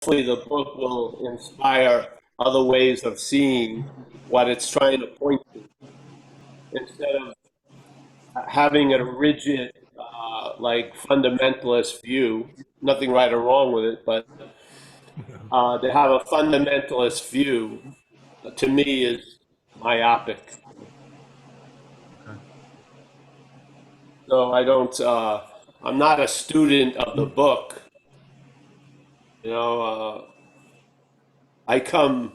hopefully the book will inspire other ways of seeing what it's trying to point to instead of having a rigid, like fundamentalist view. Nothing right or wrong with it, but to have a fundamentalist view to me is myopic. Okay. So I don't. I'm not a student of the book. You know, I come.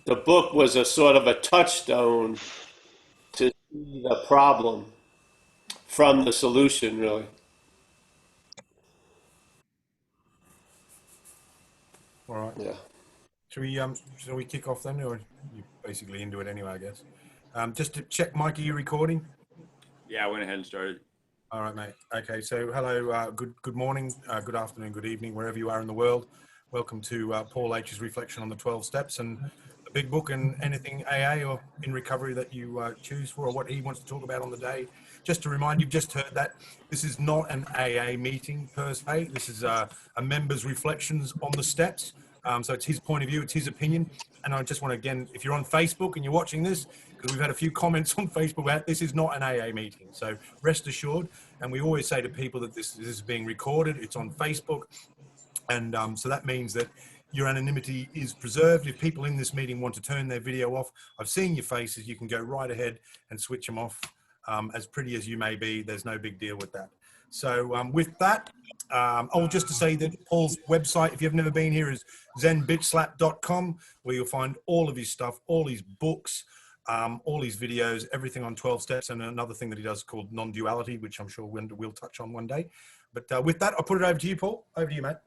The book was a sort of a touchstone to see the problem from the solution, really. All right. Yeah. Shall we kick off then, or you basically into it anyway, I guess? Just to check, Mike, are you recording? Yeah, I went ahead and started. All right, mate. Okay, so hello, good morning, good afternoon, good evening, wherever you are in the world. Welcome to Paul H's reflection on the 12 steps and the big book and anything AA or in recovery that you choose for, or what he wants to talk about on the day. Just to remind you, just heard that this is not an AA meeting per se. This is a member's reflections on the steps. So it's his point of view, it's his opinion. And I just want to, again, if you're on Facebook and you're watching this, because we've had a few comments on Facebook about this is not an AA meeting. So rest assured. And we always say to people that this is being recorded, it's on Facebook. And so that means that your anonymity is preserved. If people in this meeting want to turn their video off, I've seen your faces, you can go right ahead and switch them off. As pretty as you may be, there's no big deal with that. So with that, just to say that Paul's website, if you've never been here, is zenbitchslap.com, where you'll find all of his stuff, all his books, all his videos, everything on 12 steps, and another thing that he does called non-duality, which I'm sure we'll touch on one day. But with that, I'll put it over to you, Paul. Over to you, mate.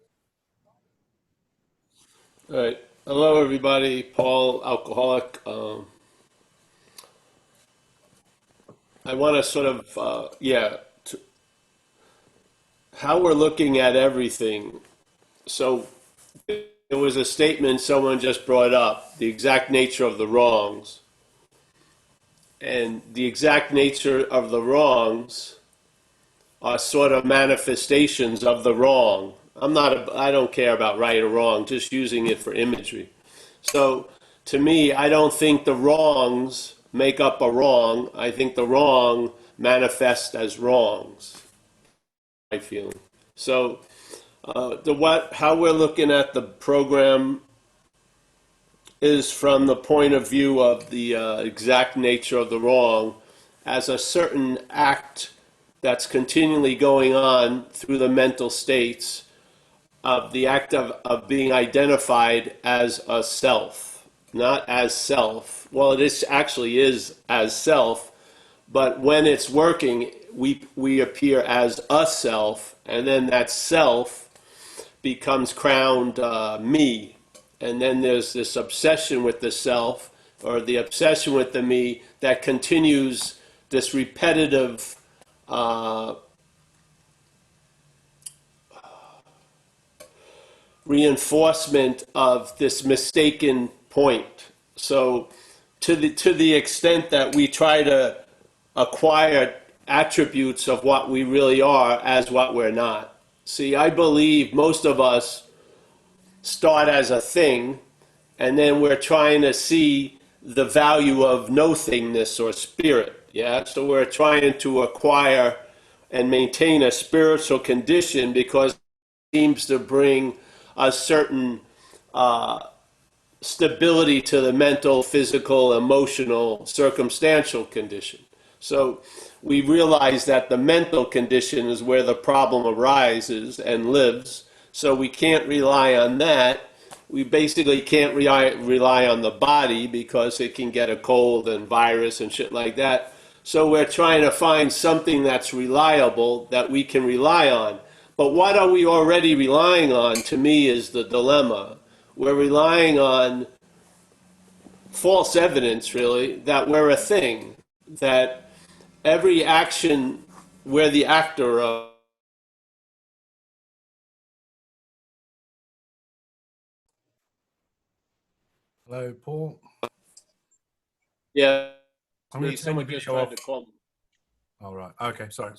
All right. Hello, everybody. Paul, alcoholic. I want to sort of, how we're looking at everything. So there was a statement someone just brought up, the exact nature of the wrongs. And the exact nature of the wrongs are sort of manifestations of the wrong. I don't care about right or wrong, just using it for imagery. So to me, I don't think the wrongs make up a wrong. I think the wrong manifests as wrongs. My feeling. So how we're looking at the program is from the point of view of the exact nature of the wrong as a certain act that's continually going on through the mental states of the act of being identified as a self, not as self. Well, actually is as self, but when it's working, we appear as a self, and then that self becomes crowned me. And then there's this obsession with the self, or the obsession with the me, that continues this repetitive reinforcement of this mistaken point. So to the extent that we try to acquire attributes of what we really are as what we're not. See, I believe most of us start as a thing, and then we're trying to see the value of no thingness or spirit. Yeah, so we're trying to acquire and maintain a spiritual condition because it seems to bring a certain stability to the mental, physical, emotional, circumstantial condition. So we realize that the mental condition is where the problem arises and lives. So we can't rely on that. We basically can't rely on the body because it can get a cold and virus and shit like that. So we're trying to find something that's reliable that we can rely on. But what are we already relying on, to me, is the dilemma. We're relying on false evidence, really, that we're a thing, that every action we're the actor of. Hello, Paul. Yeah, I'm going to turn your someone just video tried off. to call me. All right. Okay, sorry.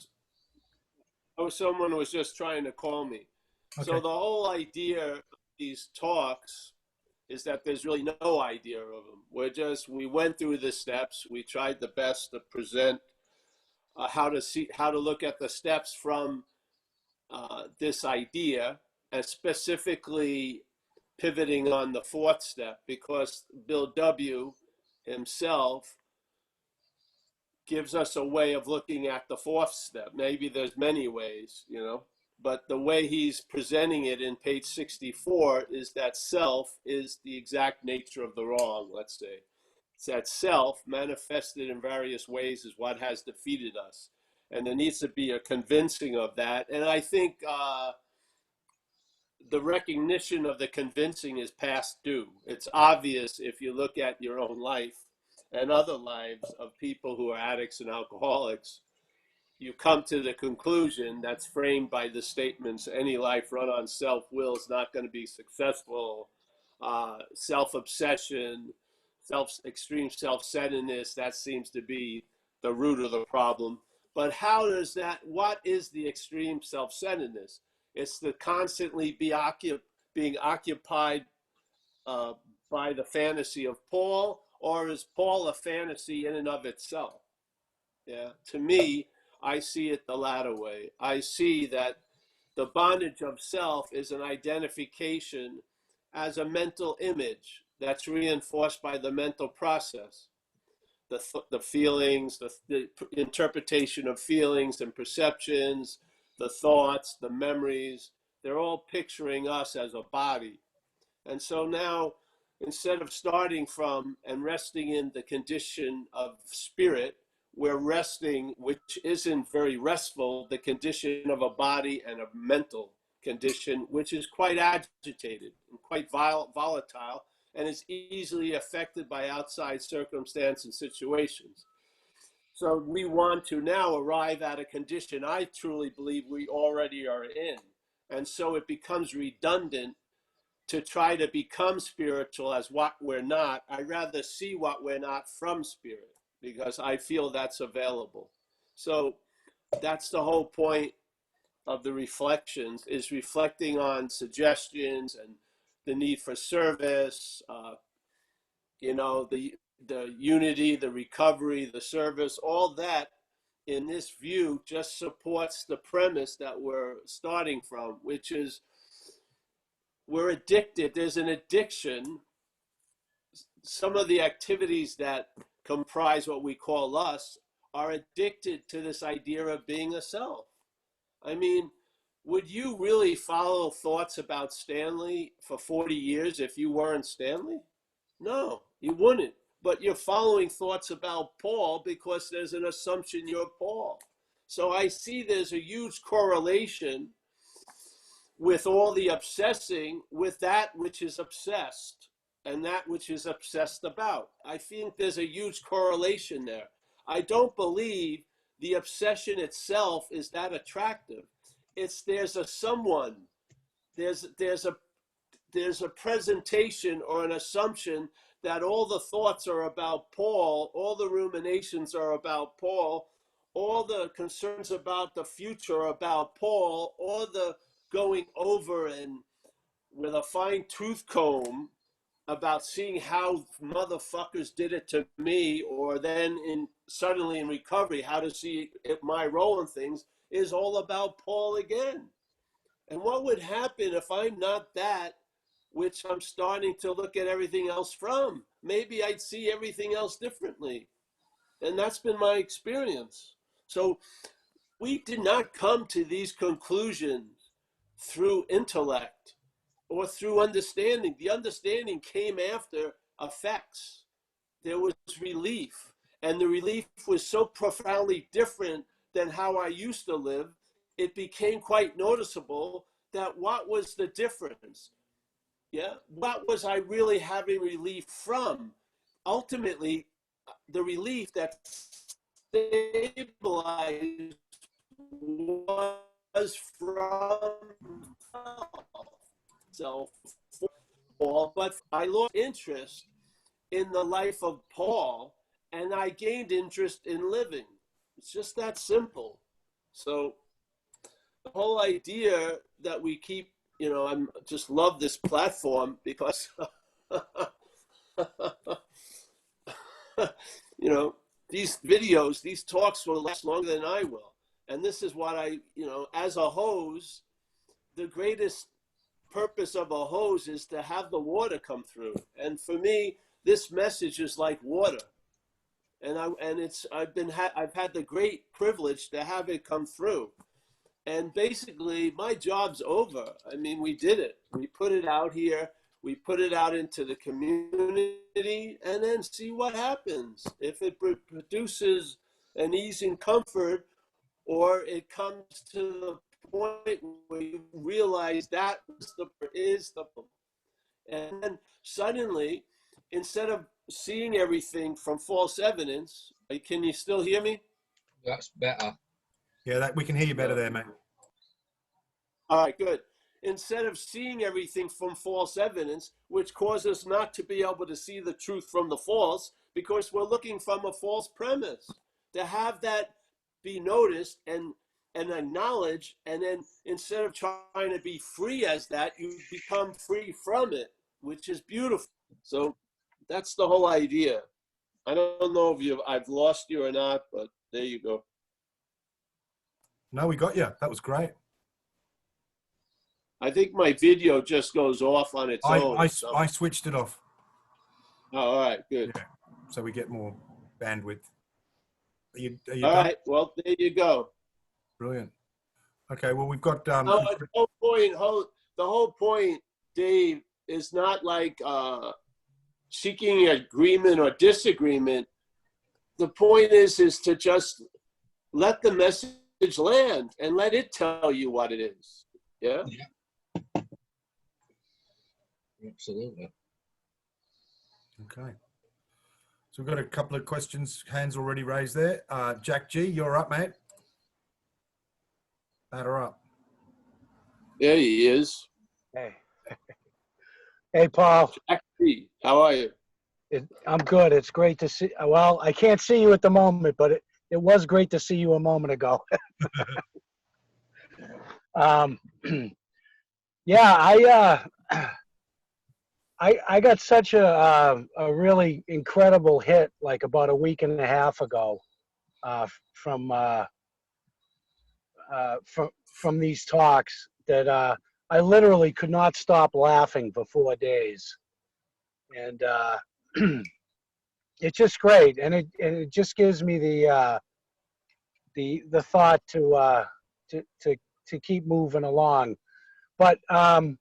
Oh, someone was just trying to call me. So Okay. the whole idea of these talks is that there's really no idea of them. We went through the steps. We tried the best to present how to look at the steps from this idea, and specifically pivoting on the fourth step, because Bill W. himself gives us a way of looking at the fourth step. Maybe there's many ways, but the way he's presenting it in page 64 is that self is the exact nature of the wrong, let's say. It's that self manifested in various ways is what has defeated us. And there needs to be a convincing of that. And I think the recognition of the convincing is past due. It's obvious if you look at your own life and other lives of people who are addicts and alcoholics. You come to the conclusion that's framed by the statements: any life run on self-will is not going to be successful, self-obsession, extreme self-centeredness, that seems to be the root of the problem. But what is the extreme self-centeredness? It's the constantly being occupied uh, by the fantasy of Paul, or is Paul a fantasy in and of itself? Yeah, to me, I see it the latter way. I see that the bondage of self is an identification as a mental image that's reinforced by the mental process. The feelings, the interpretation of feelings and perceptions, the thoughts, the memories, they're all picturing us as a body. And so now, instead of starting from and resting in the condition of spirit, we're resting, which isn't very restful, the condition of a body and a mental condition, which is quite agitated and quite volatile, and is easily affected by outside circumstance and situations. So we want to now arrive at a condition I truly believe we already are in. And so it becomes redundant to try to become spiritual as what we're not. I rather see what we're not from spirit, because I feel that's available. So that's the whole point of the reflections, is reflecting on suggestions and the need for service, the unity, the recovery, the service, all that in this view just supports the premise that we're starting from, which is we're addicted. There's an addiction. Some of the activities that comprise what we call us are addicted to this idea of being a self. I mean, would you really follow thoughts about Stanley for 40 years if you weren't Stanley? No, you wouldn't. But you're following thoughts about Paul because there's an assumption you're Paul. So I see there's a huge correlation with all the obsessing with that which is obsessed and that which is obsessed about. I think there's a huge correlation there. I don't believe the obsession itself is that attractive. There's a someone, there's a presentation or an assumption that all the thoughts are about Paul, all the ruminations are about Paul, all the concerns about the future are about Paul, all the going over and with a fine tooth comb about seeing how motherfuckers did it to me, or then suddenly in recovery how to see my role in things, is all about Paul again. And what would happen if I'm not that which I'm starting to look at everything else from? Maybe I'd see everything else differently. And that's been my experience. So we did not come to these conclusions through intellect or through understanding. The understanding came after effects. There was relief, and the relief was so profoundly different than how I used to live. It became quite noticeable that what was the difference? Yeah, what was I really having relief from? Ultimately, the relief that stabilized was from self, Paul, but I lost interest in the life of Paul, and I gained interest in living. It's just that simple. So the whole idea that we keep I'm just love this platform because, these videos, these talks will last longer than I will. And this is what as a hose, the greatest purpose of a hose is to have the water come through. And for me, this message is like water. And I've had the great privilege to have it come through. And basically, my job's over. I mean, we did it. We put it out here. We put it out into the community, and then see what happens. If it produces an ease and comfort, or it comes to the point where you realize that is the problem. And then suddenly, instead of seeing everything from false evidence, can you still hear me? That's better. Yeah, that we can hear you better there, mate. All right, good. Instead of seeing everything from false evidence, which causes us not to be able to see the truth from the false, because we're looking from a false premise, to have that be noticed and acknowledged, and then instead of trying to be free as that, you become free from it, which is beautiful. So that's the whole idea. I don't know if I've lost you or not, but there you go. No, we got you. That was great. I think my video just goes off on its own. I switched it off. Oh, all right, good. Yeah, so we get more bandwidth. Are you All done? right, well, there you go. Brilliant. Okay, well, we've got... The whole point, Dave, is not like seeking agreement or disagreement. The point is to just let the message land and let it tell you what it is. Yeah? Absolutely. Okay. So we've got a couple of questions, hands already raised there. Jack G, you're up, mate. Batter up. There he is. Hey. Hey, Paul. Jack G, how are you? I'm good. It's great to see. Well, I can't see you at the moment, but it was great to see you a moment ago. Yeah, I got such a really incredible hit like about a week and a half ago from these talks that I literally could not stop laughing for 4 days, and it's just great, and it just gives me the thought to keep moving along. But I've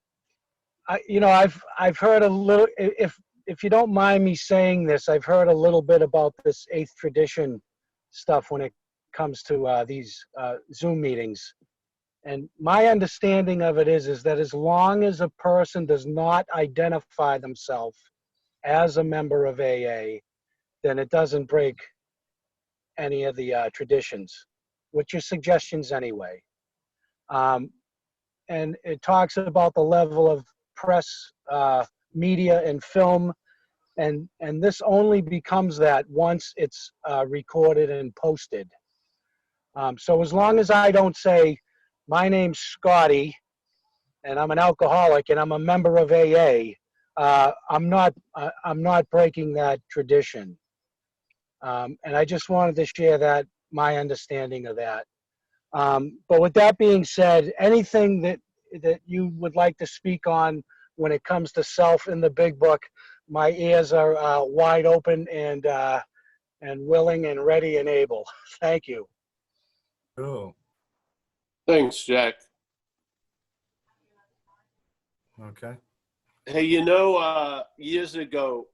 heard a little, if you don't mind me saying this, I've heard a little bit about this eighth tradition stuff when it comes to these Zoom meetings. And my understanding of it is that as long as a person does not identify themselves as a member of AA, then it doesn't break any of the traditions, which are suggestions anyway. And it talks about the level of press, media, and film, and this only becomes that once it's recorded and posted. So as long as I don't say, my name's Scotty, and I'm an alcoholic, and I'm a member of AA, I'm not breaking that tradition. And I just wanted to share that, my understanding of that. But with that being said, anything that you would like to speak on when it comes to self in the big book, my ears are wide open and willing and ready and able. Thank you. Cool. Thanks, Jack. Okay. Hey, years ago,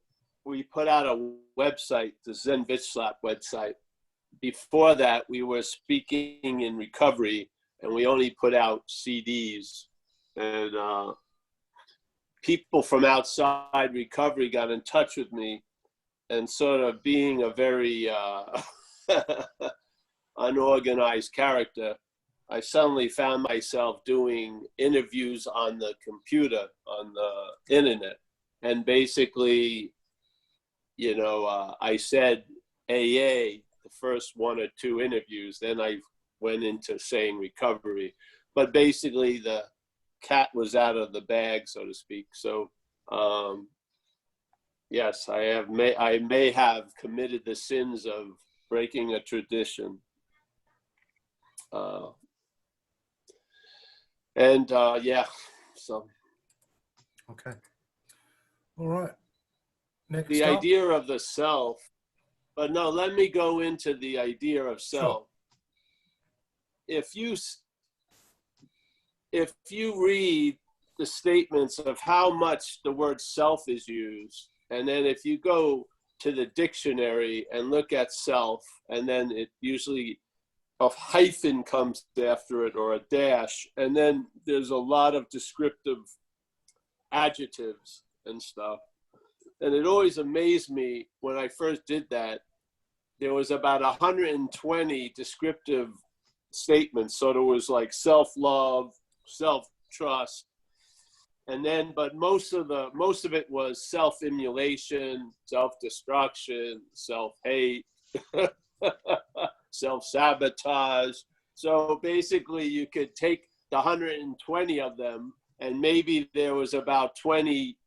we put out a website, the Zen Bitch Slap website. Before that, we were speaking in recovery, and we only put out CDs. And people from outside recovery got in touch with me, and sort of being a very unorganized character, I suddenly found myself doing interviews on the computer, on the internet. And basically, I said AA, the first 1 or 2 interviews, then I went into saying recovery. But basically the cat was out of the bag, so to speak. So, yes, I may have committed the sins of breaking a tradition. Yeah, so. Okay. All right. Next The up. idea of the self, but no, let me go into the idea of self. Sure. If you read the statements of how much the word self is used, and then if you go to the dictionary and look at self, and then it usually a hyphen comes after it or a dash, and then there's a lot of descriptive adjectives and stuff. And it always amazed me when I first did that. There was about 120 descriptive statements. So there was like self-love, self-trust, and then, but most of it was self-immolation, self-destruction, self-hate, self-sabotage. So basically you could take the 120 of them, and maybe there was about 20,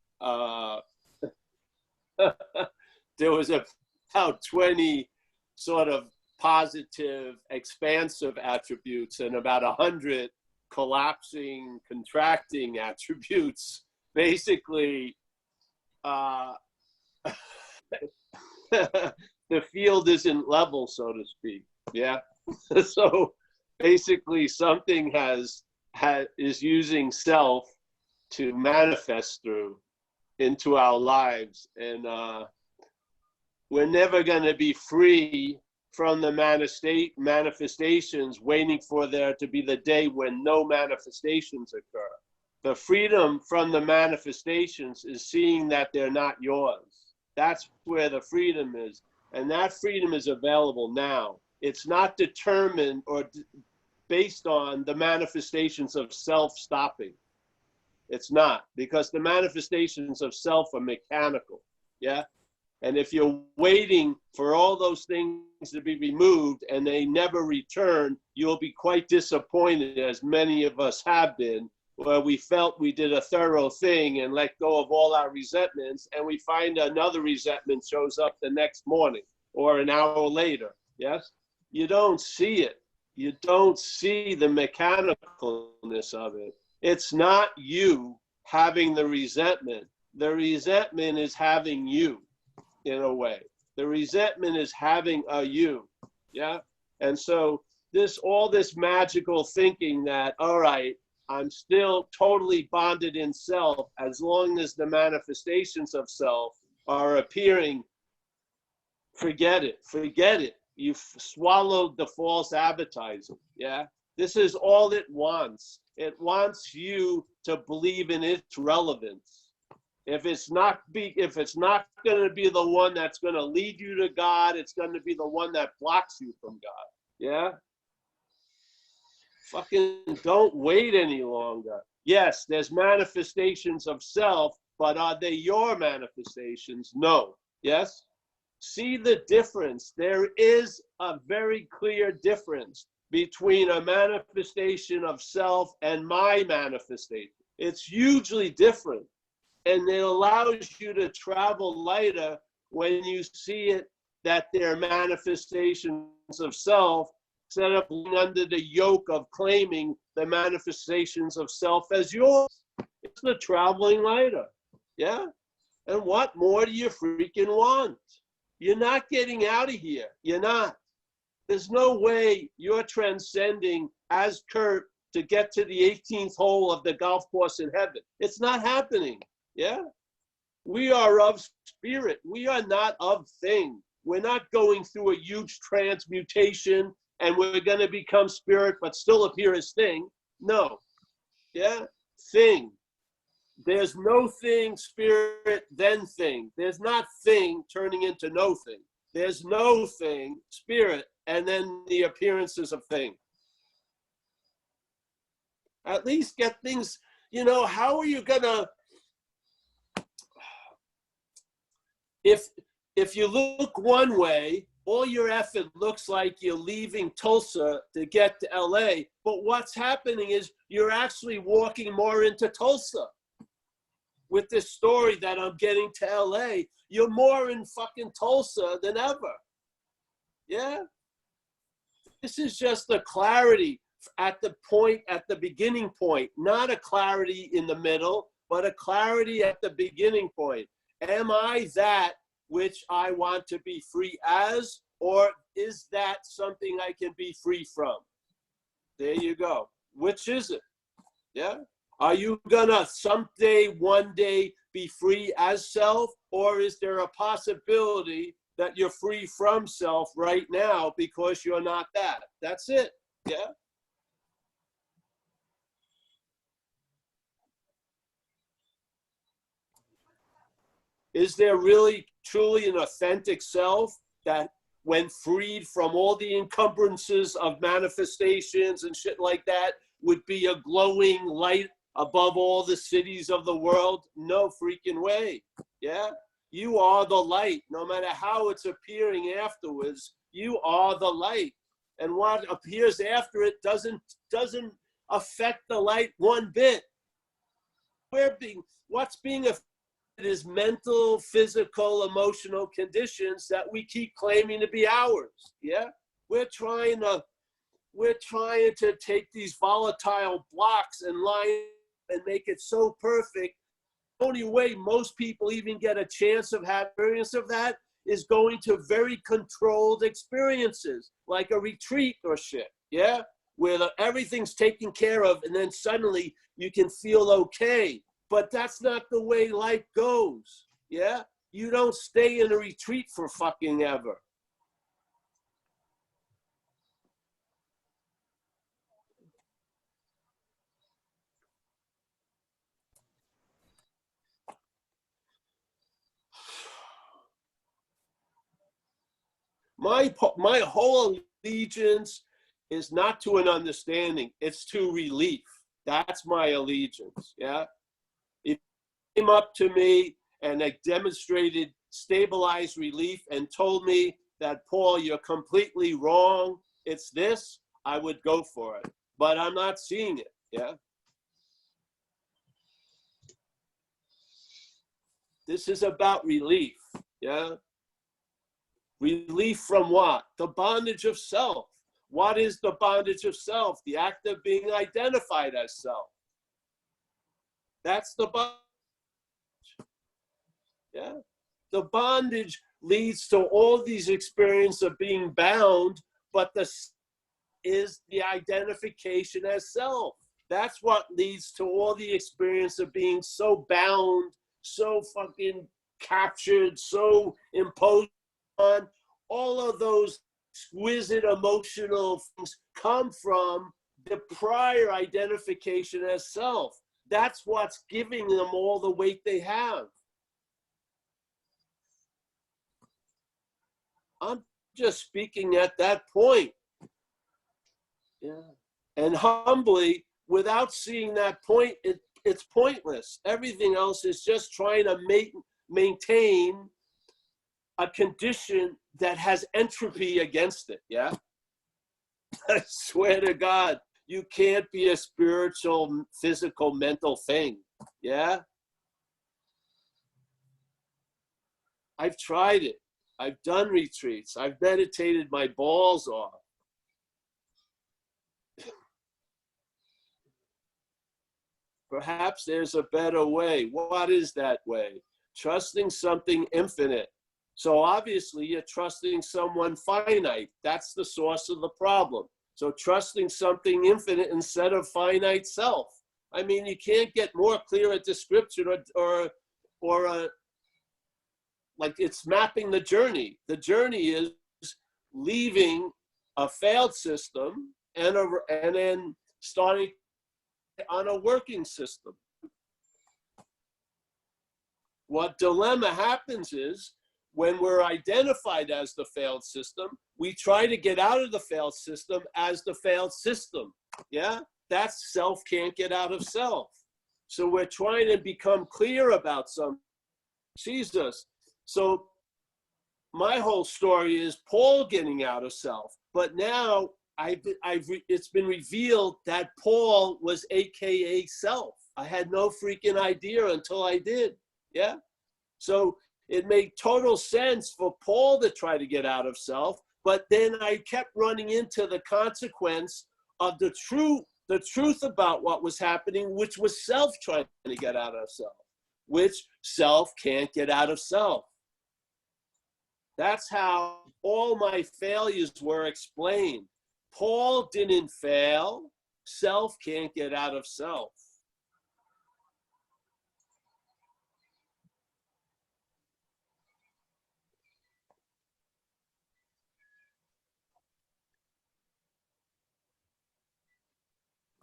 there was about 20 sort of positive, expansive attributes, and about 100 collapsing, contracting attributes. Basically, the field isn't level, so to speak. Yeah. So basically, something is using self to manifest through into our lives, and we're never going to be free from the manifestations, waiting for there to be the day when no manifestations occur. The freedom from the manifestations is seeing that they're not yours. That's where the freedom is, and that freedom is available now. It's not determined or based on the manifestations of self stopping. It's not, because the manifestations of self are mechanical. Yeah. And if you're waiting for all those things to be removed and they never return, you'll be quite disappointed, as many of us have been, where we felt we did a thorough thing and let go of all our resentments, and we find another resentment shows up the next morning or an hour later. Yes? You don't see it. You don't see the mechanicalness of it. It's not you having the resentment. The resentment is having you. In a way, the resentment is having a you. Yeah. And so all this magical thinking that, all right, I'm still totally bonded in self as long as the manifestations of self are appearing. Forget it. You've swallowed the false advertising. Yeah. This is all it wants. It wants you to believe in its relevance. If it's not going to be the one that's going to lead you to God, it's going to be the one that blocks you from God. Yeah? Fucking don't wait any longer. Yes, there's manifestations of self, but are they your manifestations? No. Yes? See the difference. There is a very clear difference between a manifestation of self and my manifestation. It's hugely different. And it allows you to travel lighter when you see it that they're manifestations of self, instead of being under the yoke of claiming the manifestations of self as yours. It's the traveling lighter. Yeah? And what more do you freaking want? You're not getting out of here. You're not. There's no way you're transcending as Kurt to get to the 18th hole of the golf course in heaven. It's not happening. Yeah, we are of spirit. We are not of thing. We're not going through a huge transmutation and we're going to become spirit but still appear as thing. No. Yeah, thing. There's no thing, spirit, then thing. There's not thing turning into no thing. There's no thing, spirit, and then the appearances of thing. At least get things, how are you going to, if you look one way, all your effort looks like you're leaving Tulsa to get to LA, but what's happening is you're actually walking more into Tulsa. With this story that I'm getting to LA, you're more in fucking Tulsa than ever. Yeah? This is just the clarity at the point, at the beginning point, not a clarity in the middle, but a clarity at the beginning point. Am I that which I want to be free as, or is that something I can be free from? There you go. Which is it? Yeah? Are you gonna someday, one day, be free as self, or is there a possibility that you're free from self right now because you're not that? That's it. Yeah? Is there really, truly an authentic self that, when freed from all the encumbrances of manifestations and shit like that, would be a glowing light above all the cities of the world? No freaking way. Yeah? You are the light. No matter how it's appearing afterwards, you are the light. And what appears after it doesn't affect the light one bit. What's being affected is mental, physical, emotional conditions that we keep claiming to be ours. Yeah? We're trying to take these volatile blocks and line and make it so perfect. The only way most people even get a chance of having experience of that is going to very controlled experiences, like a retreat or shit, yeah? Where everything's taken care of and then suddenly you can feel okay. But that's not the way life goes, yeah? You don't stay in a retreat for fucking ever. My whole allegiance is not to an understanding, it's to relief. That's my allegiance, yeah? If it came up to me and they demonstrated stabilized relief and told me that, Paul, you're completely wrong, it's this, I would go for it. But I'm not seeing it, yeah? This is about relief, yeah? Relief from what? The bondage of self. What is the bondage of self? The act of being identified as self. That's the bondage. Yeah? The bondage leads to all these experiences of being bound, but is the identification as self. That's what leads to all the experience of being so bound, so fucking captured, so imposed on. All of those exquisite emotional things come from the prior identification as self. That's what's giving them all the weight they have. I'm just speaking at that point. Yeah. And humbly, without seeing that point, it's pointless. Everything else is just trying to maintain a condition that has entropy against it, yeah? I swear to God, you can't be a spiritual, physical, mental thing, yeah? I've tried it. I've done retreats. I've meditated my balls off. Perhaps there's a better way. What is that way? Trusting something infinite. So obviously you're trusting someone finite. That's the source of the problem. So trusting something infinite instead of finite self. I mean, you can't get more clear a description or like it's mapping the journey. The journey is leaving a failed system and then starting on a working system. What dilemma happens is when we're identified as the failed system, we try to get out of the failed system as the failed system. Yeah, that's self can't get out of self. So we're trying to become clear about something. Jesus. So my whole story is Paul getting out of self. But now it's been revealed that Paul was AKA self. I had no freaking idea until I did. Yeah. So it made total sense for Paul to try to get out of self. But then I kept running into the consequence of the truth about what was happening, which was self trying to get out of self, which self can't get out of self. That's how all my failures were explained. Paul didn't fail. Self can't get out of self.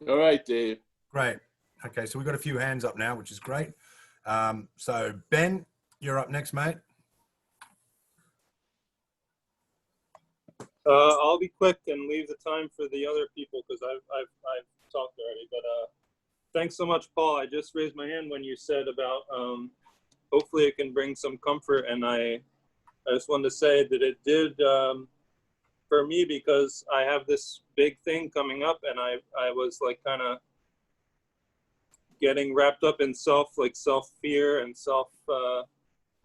All right, Dave. Great. Okay, so we've got a few hands up now, which is great. So Ben, you're up next, mate. I'll be quick and leave the time for the other people because I've talked already. But thanks so much, Paul. I just raised my hand when you said about hopefully it can bring some comfort, and I just wanted to say that it did for me, because I have this big thing coming up, and I was like kind of getting wrapped up in self fear and self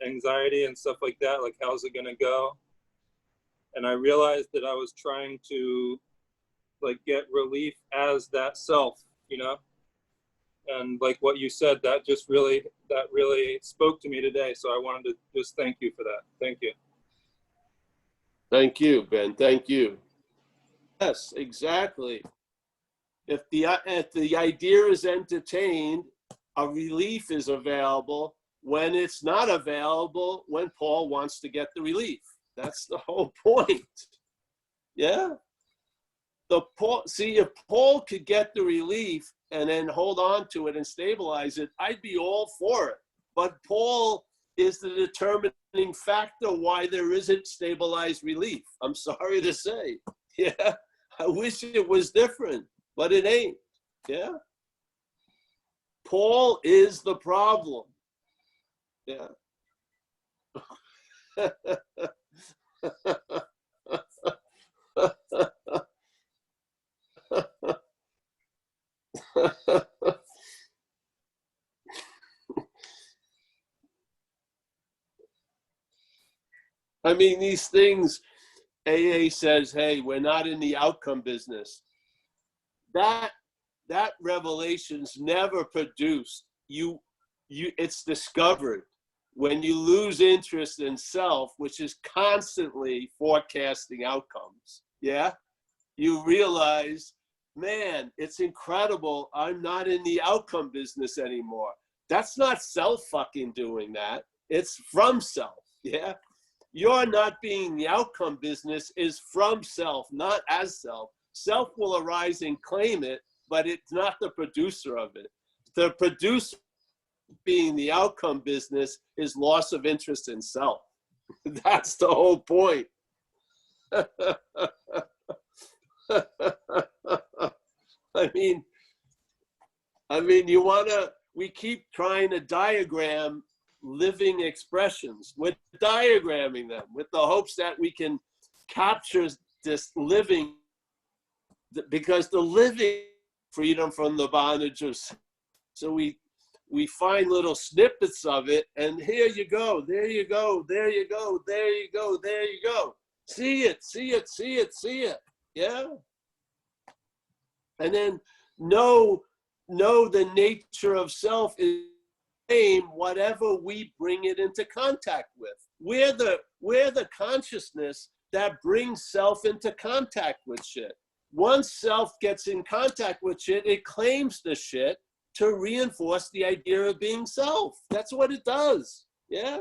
anxiety and stuff like that. Like, how's it gonna go? And I realized that I was trying to like get relief as that self, you know? And like what you said, that really spoke to me today. So I wanted to just thank you for that. Thank you. Thank you, Ben. Thank you. Yes, exactly. If the idea is entertained, a relief is available. When it's not available, when Paul wants to get the relief. That's the whole point. Yeah. See, if Paul could get the relief and then hold on to it and stabilize it, I'd be all for it. But Paul is the determining factor why there isn't stabilized relief. I'm sorry to say. Yeah. I wish it was different, but it ain't. Yeah. Paul is the problem. Yeah. I mean, these things, AA says, hey, we're not in the outcome business. That revelation's never produced. It's discovered when you lose interest in self, which is constantly forecasting outcomes. Yeah. You realize, man, it's incredible. I'm not in the outcome business anymore. That's not self fucking doing that. It's from self. Yeah. You're not being the outcome business is from self, not as self. Self will arise and claim it, but it's not the producer of it. The producer being the outcome business is loss of interest in self. That's the whole point. I mean, we keep trying to diagram living expressions. We're diagramming them with the hopes that we can capture this living, because the living freedom from the bondage of self. So we find little snippets of it, and here you go, there you go, there you go, there you go, there you go. See it, see it, see it, see it. Yeah. And then know the nature of self is whatever we bring it into contact with. We're the consciousness that brings self into contact with shit. Once self gets in contact with shit, it claims the shit to reinforce the idea of being self. That's what it does. Yeah.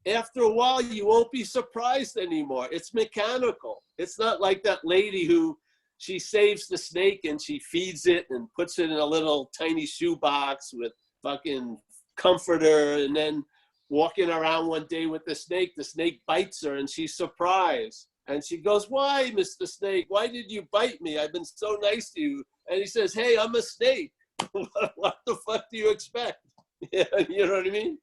After a while, you won't be surprised anymore. It's mechanical. It's not like that lady who she saves the snake and she feeds it and puts it in a little tiny shoebox with fucking comforter, and then walking around one day with the snake bites her and she's surprised. And she goes, why, Mr. Snake? Why did you bite me? I've been so nice to you. And he says, hey, I'm a snake. What the fuck do you expect? Yeah, you know what I mean?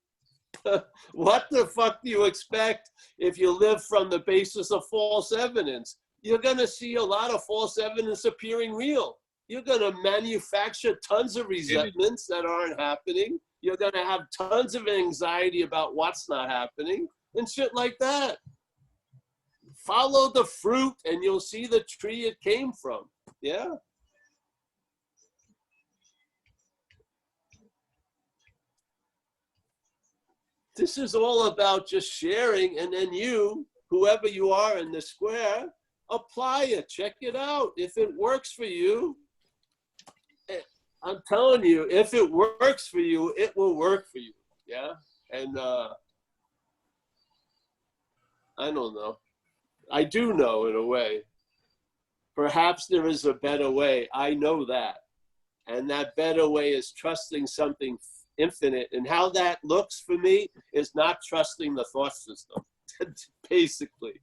What the fuck do you expect if you live from the basis of false evidence? You're going to see a lot of false evidence appearing real. You're going to manufacture tons of resentments that aren't happening. You're going to have tons of anxiety about what's not happening and shit like that. Follow the fruit and you'll see the tree it came from. Yeah. This is all about just sharing, and then you, whoever you are in the square, apply it, check it out. If it works for you, I'm telling you, if it works for you, it will work for you. Yeah. And I don't know. I do know in a way. Perhaps there is a better way. I know that. And that better way is trusting something infinite. And how that looks for me is not trusting the thought system. Basically,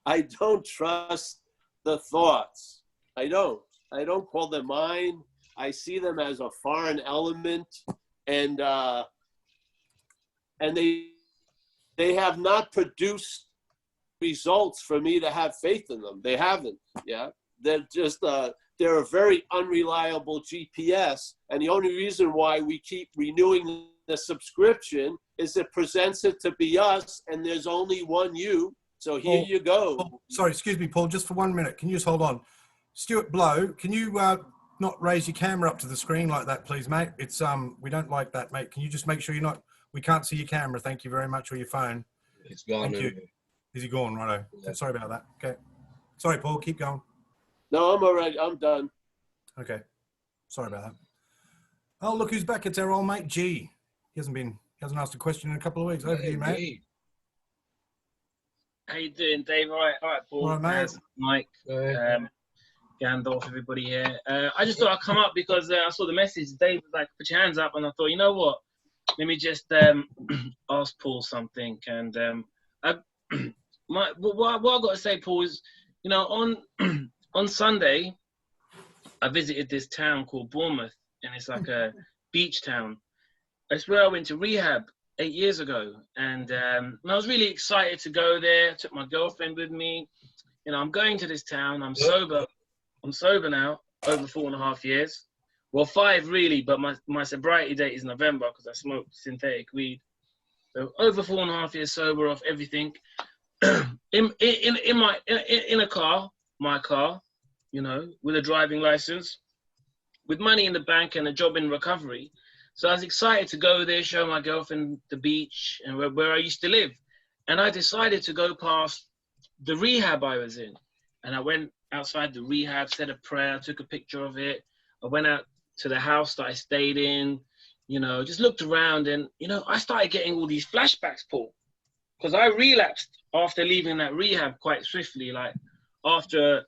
I don't trust the thoughts. I don't call them mine. I see them as a foreign element, and they have not produced results for me to have faith in them. They haven't. Yeah, they're just they're a very unreliable GPS, and the only reason why we keep renewing the subscription is it presents it to be us, and there's only one you. So here you go. Paul, sorry, excuse me, Paul, just for 1 minute. Can you just hold on? Stuart Blow, can you not raise your camera up to the screen like that, please, mate? It's we don't like that, mate. Can you just make sure you're not? We can't see your camera. Thank you very much, or your phone. It's gone. Thank you. Is he gone, righto? Yeah. Sorry about that. Okay. Sorry, Paul. Keep going. No, I'm all right. I'm done. Okay. Sorry about that. Oh, look who's back. It's our old mate G. He hasn't asked a question in a couple of weeks. Over to you, mate. How you doing, Dave? All right, Paul. All right, mate. Mike, Gandalf, everybody here. I just thought I'd come up because I saw the message. Dave was like, put your hands up, and I thought, you know what? Let me just ask Paul something. And what I got to say, Paul, is, you know, on Sunday, I visited this town called Bournemouth, and it's like a beach town. It's where I went to rehab 8 years ago, and I was really excited to go there. I took my girlfriend with me. You know, I'm going to this town. I'm sober. I'm sober now, over 4.5 years. Well, 5 really, but my sobriety date is November because I smoked synthetic weed. So over 4.5 years sober off everything. in a car, my car, you know, with a driving license, with money in the bank and a job in recovery. So I was excited to go there, show my girlfriend the beach and where I used to live. And I decided to go past the rehab I was in. And I went outside the rehab, said a prayer, took a picture of it. I went out to the house that I stayed in, you know, just looked around, and, you know, I started getting all these flashbacks, Paul, because I relapsed after leaving that rehab quite swiftly. Like after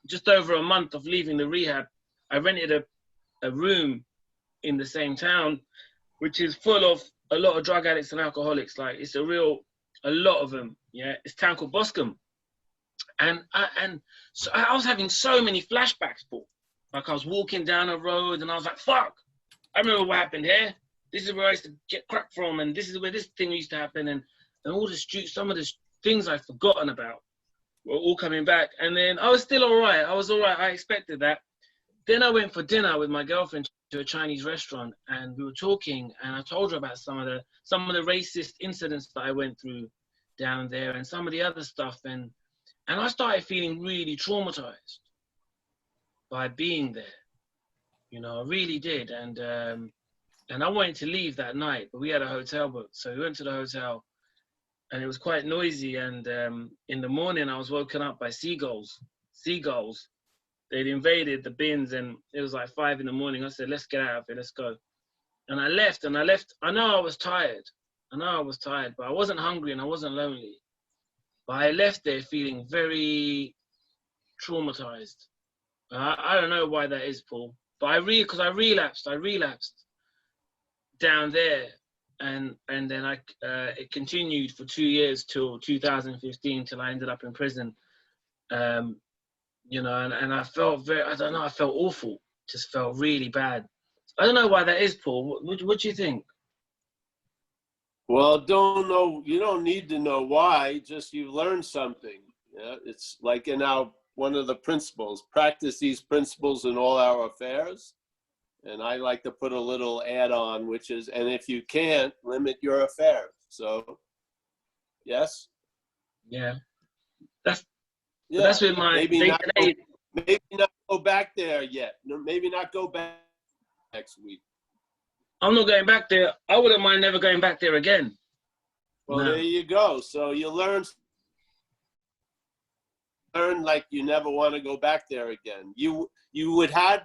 just over a month of leaving the rehab, I rented a room in the same town, which is full of a lot of drug addicts and alcoholics. Like it's a lot of them. Yeah, it's a town called Boscombe, and so I was having so many flashbacks, Paul. Like I was walking down a road and I was like, fuck, I remember what happened here. This is where I used to get crack from, and this is where this thing used to happen, and all the streets, some of the things I'd forgotten about were all coming back. And then I was still all right. I was all right. I expected that. Then I went for dinner with my girlfriend to a Chinese restaurant, and we were talking, and I told her about some of the racist incidents that I went through down there and some of the other stuff, and I started feeling really traumatized by being there. You know, I really did. And I wanted to leave that night, but we had a hotel booked. So we went to the hotel, and it was quite noisy. And in the morning, I was woken up by seagulls. They'd invaded the bins, and it was like 5 in the morning. I said, let's get out of here, let's go. And I left. I know I was tired, but I wasn't hungry and I wasn't lonely. But I left there feeling very traumatized. I don't know why that is, Paul, but because I relapsed down there, and then it continued for 2 years till 2015, till I ended up in prison. You know, and I felt I felt awful, just felt really bad. I don't know why that is, Paul. What do you think? Well, don't know. You don't need to know why. Just you learn something. Yeah, it's like in our one of the principles. Practice these principles in all our affairs. And I like to put a little add-on, which is, and if you can't, limit your affairs. So, yes. Yeah. That's Yeah. that's with my Maybe day not. to day. Maybe not go back there yet. Maybe not go back next week. I'm not going back there. I wouldn't mind never going back there again. Well, No. there you go. So you learn like you never want to go back there again. You had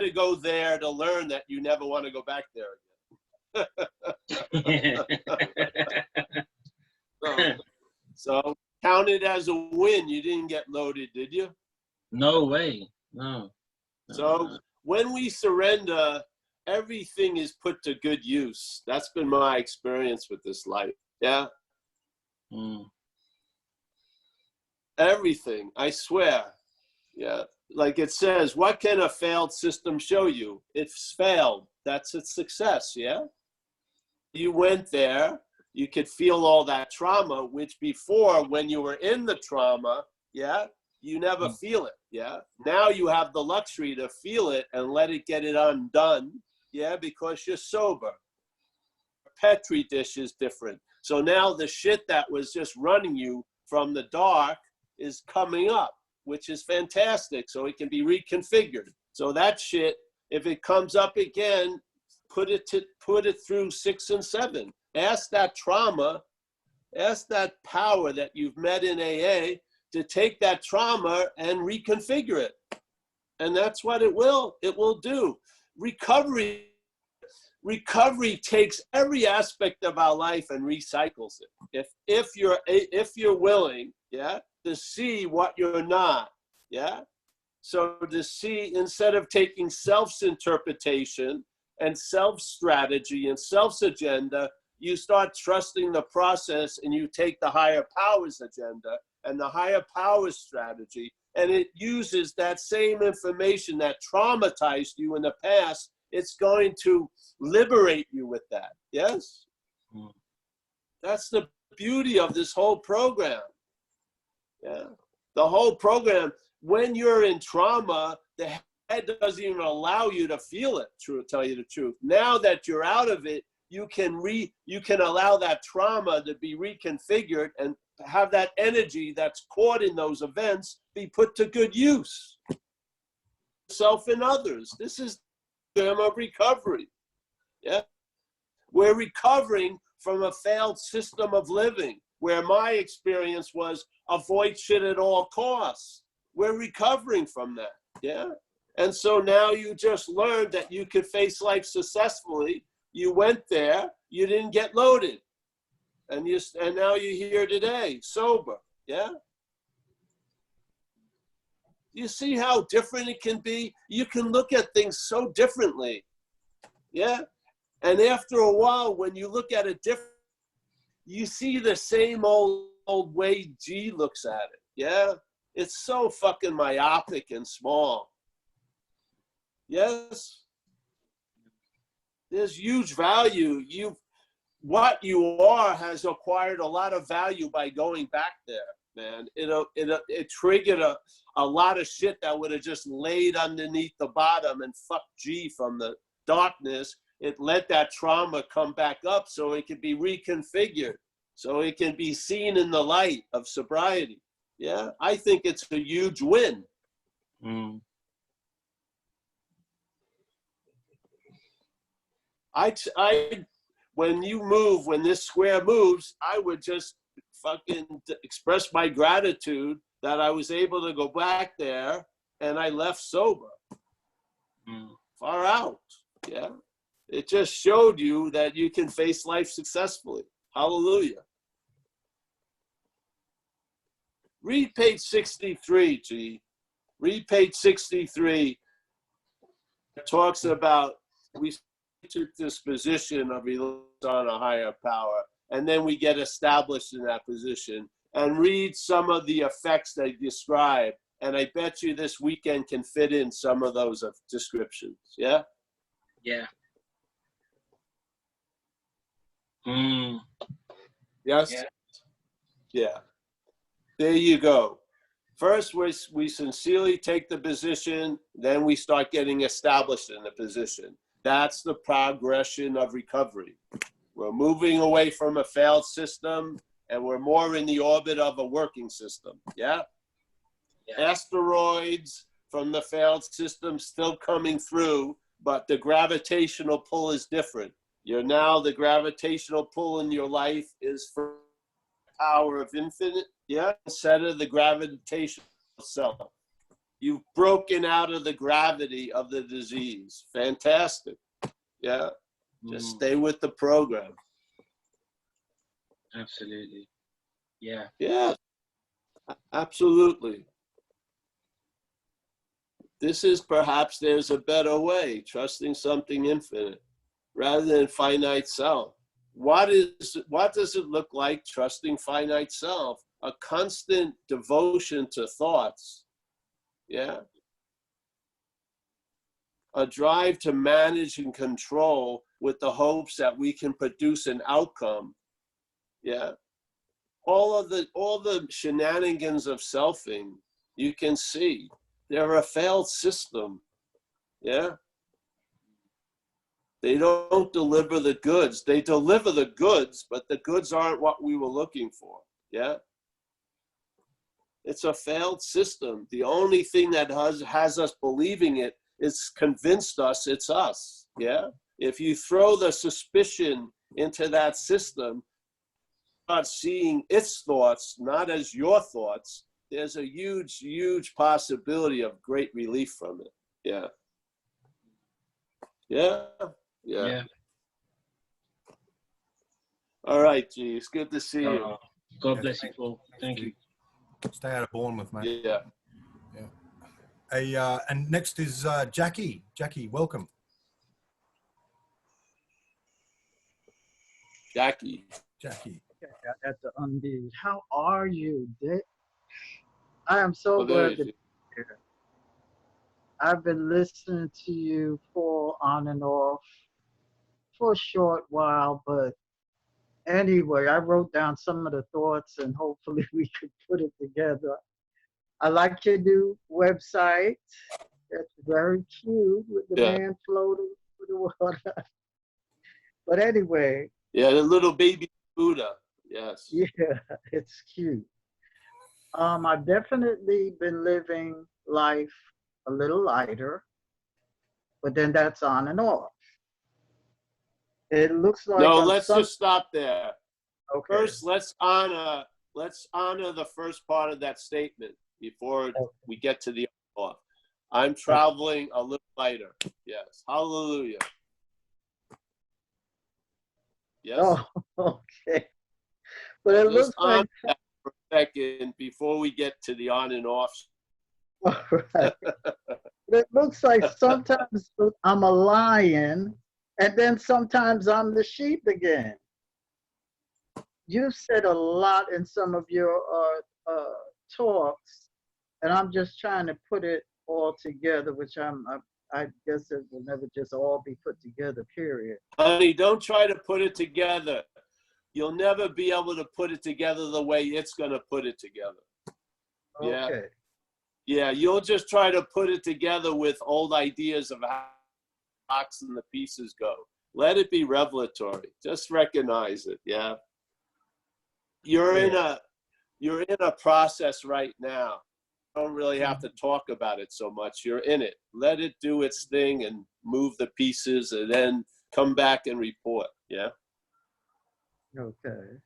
to go there to learn that you never want to go back there again. So count it as a win. You didn't get loaded, did you? No way. No. So when we surrender, everything is put to good use. That's been my experience with this life. Yeah. Mm. Everything, I swear. Yeah. Like it says, what can a failed system show you? It's failed. That's its success. Yeah. You went there, you could feel all that trauma, which before, when you were in the trauma, yeah, you never feel it. Yeah. Now you have the luxury to feel it and let it get it undone. Yeah. Because you're sober. Petri dish is different. So now the shit that was just running you from the dark is coming up, which is fantastic. So it can be reconfigured. So that shit, if it comes up again, put it through 6 and 7. Ask that trauma, ask that power that you've met in AA to take that trauma and reconfigure it. And that's what it will do. Recovery takes every aspect of our life and recycles it. If you're willing, yeah, to see what you're not, yeah. So to see, instead of taking self's interpretation and self strategy and self's agenda, you start trusting the process and you take the higher powers agenda and the higher powers strategy, and it uses that same information that traumatized you in the past. It's going to liberate you with that. Yes? That's the beauty of this whole program. Yeah. The whole program, when you're in trauma, the head doesn't even allow you to feel it, to tell you the truth. Now that you're out of it, you can allow that trauma to be reconfigured and have that energy that's caught in those events be put to good use. Self and others. This is of recovery. Yeah, we're recovering from a failed system of living where my experience was avoid shit at all costs. We're recovering from that. Yeah, and so now you just learned that you could face life successfully. You went there, you didn't get loaded, and now you're here today sober. Yeah. You see how different it can be? You can look at things so differently. Yeah? And after a while, when you look at it different, you see the same old way G looks at it. Yeah? It's so fucking myopic and small. Yes? There's huge value. What you are has acquired a lot of value by going back there. Man, it triggered a lot of shit that would have just laid underneath the bottom and fucked G from the darkness. It let that trauma come back up so it could be reconfigured, so it can be seen in the light of sobriety. Yeah, I think it's a huge win. Mm. When this square moves, I would just fucking express my gratitude that I was able to go back there and I left sober. Far out. Yeah. It just showed you that you can face life successfully. Hallelujah. Read page 63, G. Read page 63. It talks about we took this position of reliance on a higher power, and then we get established in that position. And read some of the effects they describe. And I bet you this weekend can fit in some of those descriptions. Yeah? Yeah. Mm, Yes? yeah. Yeah. There you go. First, we sincerely take the position, then we start getting established in the position. That's the progression of recovery. We're moving away from a failed system, and we're more in the orbit of a working system. Yeah? Yeah. Asteroids from the failed system still coming through, but the gravitational pull is different. You're now, the gravitational pull in your life is for power of infinite, yeah, instead of the gravitational self. You've broken out of the gravity of the disease. Fantastic. Yeah. Just stay with the program. Absolutely. Yeah. Yeah. Absolutely. This is perhaps there's a better way, trusting something infinite rather than finite self. What does it look like trusting finite self? A constant devotion to thoughts. Yeah. A drive to manage and control with the hopes that we can produce an outcome. Yeah. All the shenanigans of selfing, you can see they're a failed system. Yeah. They don't deliver the goods. They deliver the goods, but the goods aren't what we were looking for. Yeah. It's a failed system. The only thing that has us believing it is convinced us it's us. Yeah. If you throw the suspicion into that system, not seeing its thoughts, not as your thoughts, there's a huge, huge possibility of great relief from it. Yeah. Yeah. Yeah. Yeah. All right, G. It's good to see you. God bless you, Paul. Thank you. Stay out of Bournemouth, mate. Yeah. And next is Jackie. Jackie, welcome. Jackie. Jackie. At the Undeed. How are you, Dick? I am so Well, there glad to you be here. I've been listening to you for on and off for a short while, but anyway, I wrote down some of the thoughts and hopefully we could put it together. I like your new website. It's very cute with the Yeah. man floating through the water. But anyway, Yeah, the little baby Buddha. Yes. yeah, it's cute. I've definitely been living life a little lighter, but then that's on and off. It looks like No, on let's some, just stop there. okay. First, let's honor the first part of that statement before we get to the off. I'm traveling a little lighter. Yes. Hallelujah. Yes. Oh, okay. But it Just looks honor like, that for a second before we get to the on and off. all right. It looks like sometimes I'm a lion and then sometimes I'm the sheep again. You said a lot in some of your talks, and I'm just trying to put it all together, which I guess it will never just all be put together, period. Honey, don't try to put it together. You'll never be able to put it together the way it's going to put it together. Yeah. Okay. Yeah, you'll just try to put it together with old ideas of how the box and the pieces go. Let it be revelatory. Just recognize it. Yeah. You're in a process right now. You don't really have to talk about it so much. You're in it. Let it do its thing and move the pieces and then come back and report. Yeah. Okay.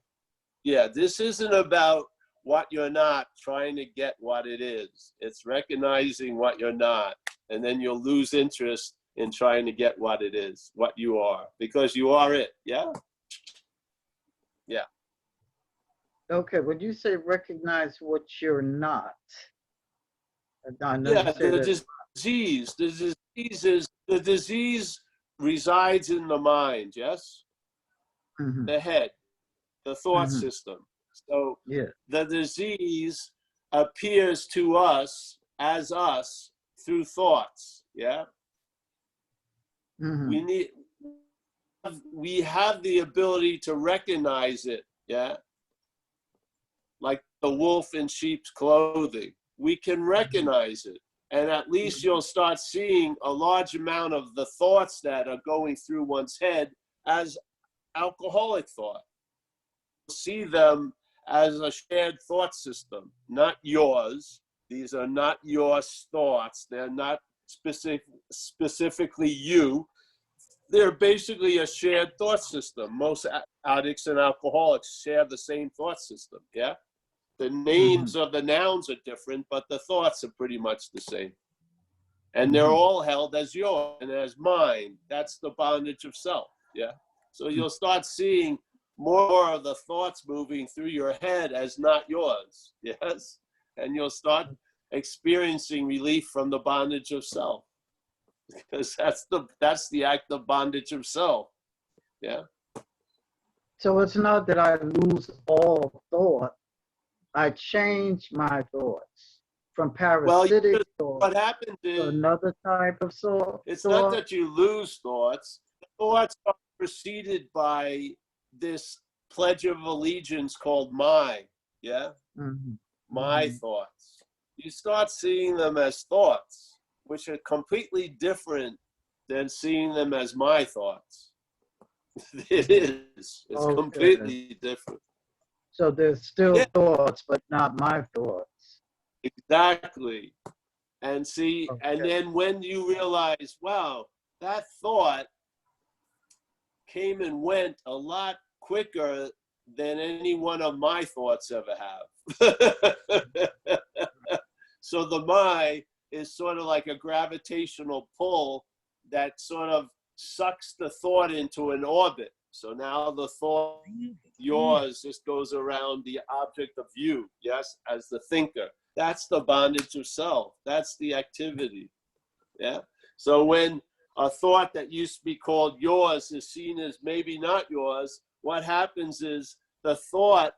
Yeah, this isn't about what you're not, trying to get what it is. It's recognizing what you're not, and then you'll lose interest in trying to get what it is, what you are, because you are it. Yeah? Yeah. Okay, when you say recognize what you're not, I know Yeah, you say that. the disease resides in the mind, yes? Mhm, The head, the thought mhm. system. So Yeah. the disease appears to us as us through thoughts. Yeah. Mhm. We need we have the ability to recognize it, yeah? Like the wolf in sheep's clothing. We can recognize it. And at least you'll start seeing a large amount of the thoughts that are going through one's head as alcoholic thought. See them as a shared thought system, not yours. These are not your thoughts. They're not specifically you. They're basically a shared thought system. Most addicts and alcoholics share the same thought system, yeah? The names of the nouns are different, but the thoughts are pretty much the same. And they're all held as yours and as mine. That's the bondage of self, yeah? So you'll start seeing more of the thoughts moving through your head as not yours, yes? And you'll start experiencing relief from the bondage of self. Because that's the act of bondage of self, yeah? So it's not that I lose all thought. I change my thoughts from parasitic thought what happens to is, another type of thought. it's not that you lose thoughts. The thoughts are preceded by this pledge of allegiance called my, yeah? My thoughts. You start seeing them as thoughts, which are completely different than seeing them as my thoughts. It is. It's completely different. So there's still thoughts, but not my thoughts. Exactly. And see, and then when you realize, wow, that thought came and went a lot quicker than any one of my thoughts ever have. So the my is sort of like a gravitational pull that sort of sucks the thought into an orbit. So now the thought, yours, just goes around the object of you, yes, as the thinker. That's the bondage of self. That's the activity, yeah? So when a thought that used to be called yours is seen as maybe not yours, what happens is the thought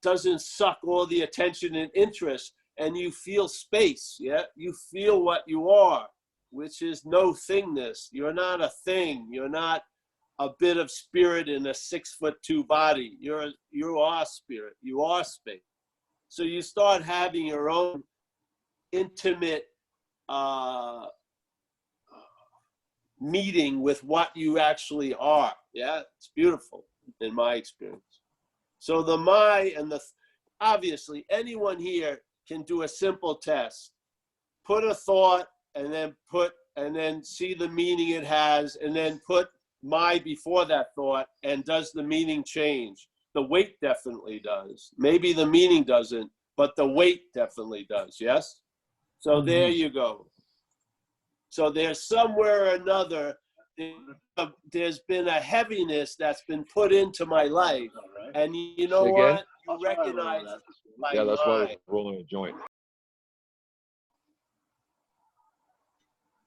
doesn't suck all the attention and interest, and you feel space, yeah? You feel what you are, which is no thingness. You're not a thing. You're not a bit of spirit in a 6'2" body. You are spirit. You are space. So you start having your own intimate meeting with what you actually are. Yeah, it's beautiful in my experience. So the my and obviously anyone here can do a simple test. Put a thought and then see the meaning it has, and then put my before that thought, and does the meaning change? The weight definitely does. Maybe the meaning doesn't, but the weight definitely does, yes? So there you go. So there's somewhere or another, there's been a heaviness that's been put into my life, and you know what? You recognize it. Yeah, that's why I was rolling a joint.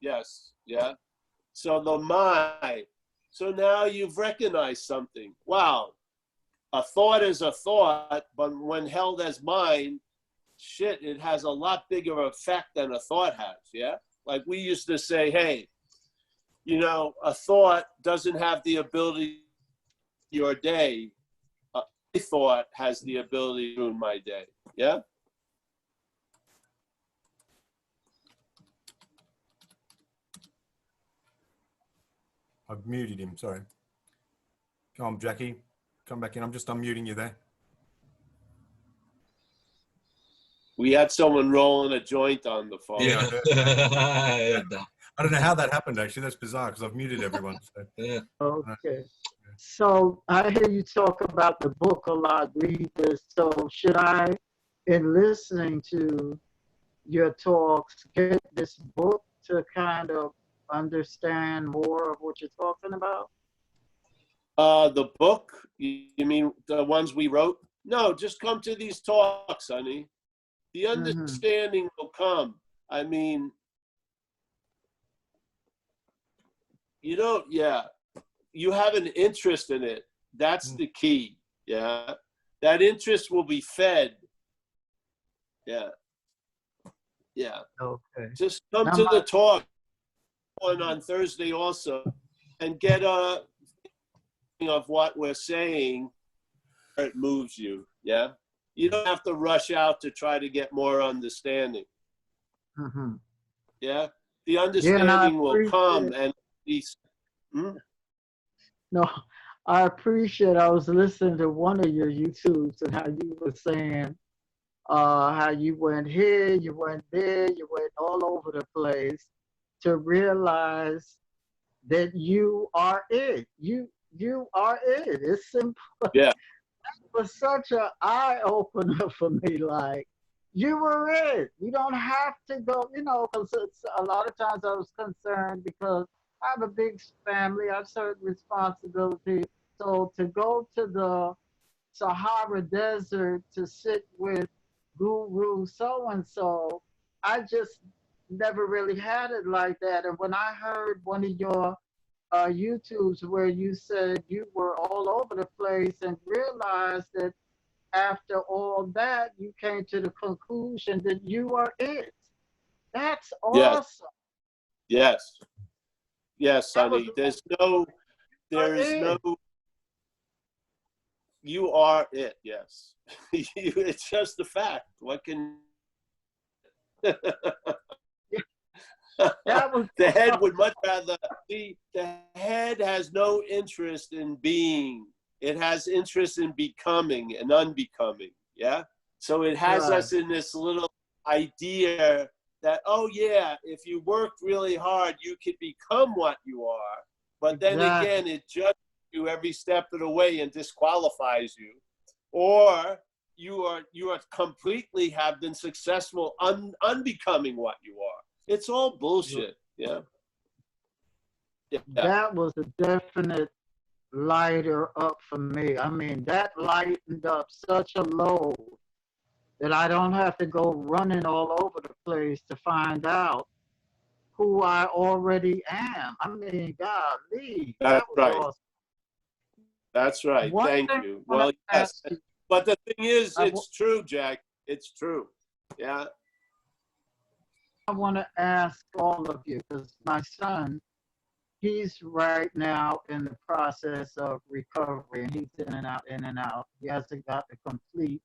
Yes, yeah. So the my. So now you've recognized something. Wow, a thought is a thought, but when held as mine, shit, it has a lot bigger effect than a thought has, yeah? Like we used to say, hey, you know, a thought doesn't have the ability to ruin your day. A thought has the ability to ruin my day, yeah? I've muted him, sorry. Come on, Jackie. Come back in. I'm just unmuting you there. We had someone rolling a joint on the phone. Yeah, I heard that. I don't know how that happened, actually. That's bizarre because I've muted everyone. So. Yeah. Okay. So I hear you talk about the book a lot, read this. So should I, in listening to your talks, get this book to kind of understand more of what you're talking about? The book, you mean the ones we wrote? No, just come to these talks, honey. The understanding will come. I mean, you don't, yeah. You have an interest in it. That's the key, yeah. That interest will be fed. Yeah. Yeah. Okay. Just come Now to the talk. one on Thursday also, and get a of what we're saying. It moves you. Yeah, you don't have to rush out to try to get more understanding. Mm-hmm. Yeah, the Yeah, and I understanding will come, appreciate. and these. No, I appreciate. I was listening to one of your YouTubes and how you were saying how you went here, you went there, you went all over the place to realize that you are it. You are it. It's simple. Yeah. It was such an eye opener for me. Like you were it. You don't have to go. You know, because a lot of times I was concerned because I have a big family. I have certain responsibilities. So to go to the Sahara Desert to sit with Guru so and so, I just never really had it like that. And when I heard one of your YouTubes where you said you were all over the place and realized that after all that, you came to the conclusion that you are it. That's Yes. awesome. Yes. Yes, That was honey. There is no. it. You are it. Yes. It's just a fact. What can? That was The head would much rather see. The head has no interest in being. It has interest in becoming and unbecoming. Yeah. So it has right. us in this little idea that, oh yeah, if you worked really hard, you could become what you are. But then Exactly. again, it judges you every step of the way and disqualifies you. Or you are completely have been successful unbecoming what you are. It's all bullshit. Yeah. Yeah. That was a definite lighter up for me. I mean, that lightened up such a load that I don't have to go running all over the place to find out who I already am. I mean, golly, that That's was right. awesome. That's right. One Thank thing you. I wanna Well, yes. ask you, But the thing is, I it's true, Jack. It's true. Yeah. want to ask all of you because my son, he's right now in the process of recovery and he's in and out, in and out. He hasn't got the complete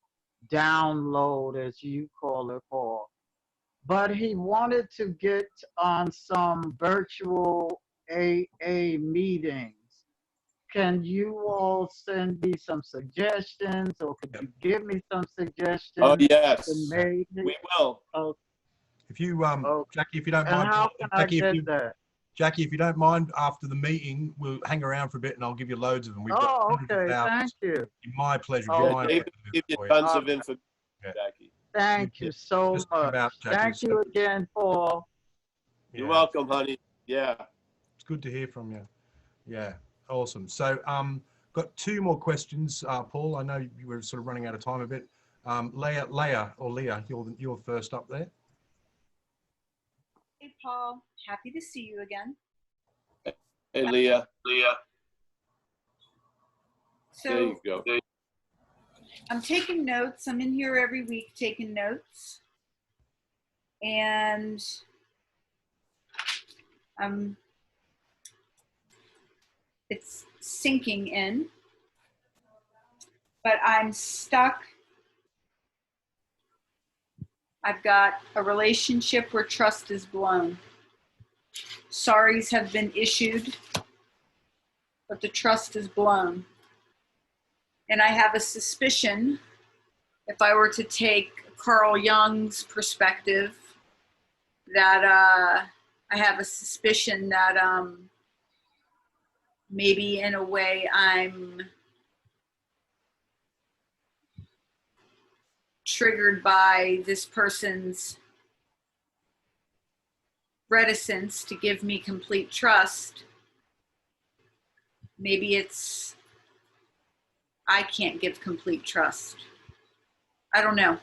download, as you call it, Paul. But he wanted to get on some virtual AA meetings. Can you all send me some suggestions or could you give me some suggestions? Oh, yes. To maybe, We will. oh, If you, Jackie, if you don't and mind, how can I get that? Jackie, if you don't mind, after the meeting, we'll hang around for a bit and I'll give you loads of them. We've got Oh, hundreds of okay, thousands. thank you. My pleasure. Oh, Yeah, My David pleasure will give you for you. tons of information, Yeah. Jackie. Thank you so Just think much. about Jackie. Thank you again, Paul. You're Yeah. welcome, honey. Yeah. It's good to hear from you. Yeah, awesome. So, got two more questions, Paul. I know you were sort of running out of time a bit. Leah, you're first up there. Hey, Paul. Happy to see you again. Hey, Leah. There So you go. I'm taking notes. I'm in here every week taking notes. And it's sinking in. But I'm stuck. I've got a relationship where trust is blown. Sorries have been issued, but the trust is blown. And I have a suspicion, if I were to take Carl Jung's perspective, that I have a suspicion that maybe in a way I'm triggered by this person's reticence to give me complete trust. Maybe it's I can't give complete trust. I don't know.